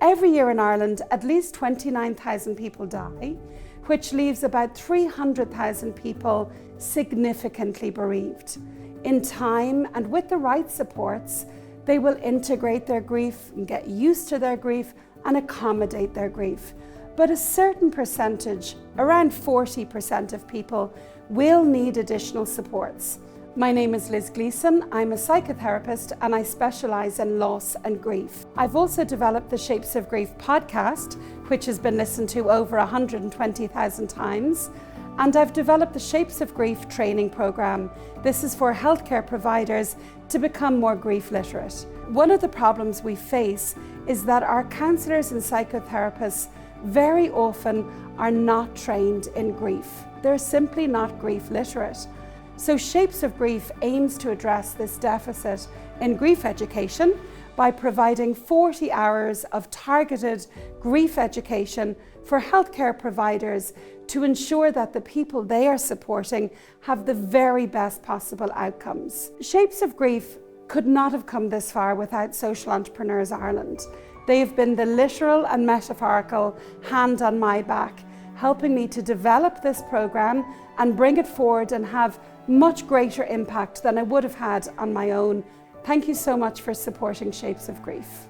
Every year in Ireland, at least 29,000 people die, which leaves about 300,000 people significantly bereaved. In time and with the right supports, they will integrate their grief and get used to their grief and accommodate their grief. But a certain percentage, around 40% of people, will need additional supports. My name is Liz Gleeson. I'm a psychotherapist and I specialise in loss and grief. I've also developed the Shapes of Grief podcast, which has been listened to over 120,000 times. And I've developed the Shapes of Grief training programme. This is for healthcare providers to become more grief literate. One of the problems we face is that our counsellors and psychotherapists very often are not trained in grief. They're simply not grief literate. So Shapes of Grief aims to address this deficit in grief education by providing 40 hours of targeted grief education for healthcare providers to ensure that the people they are supporting have the very best possible outcomes. Shapes of Grief could not have come this far without Social Entrepreneurs Ireland. They have been the literal and metaphorical hand on my back, helping me to develop this programme and bring it forward and have much greater impact than I would have had on my own. Thank you so much for supporting Shapes of Grief.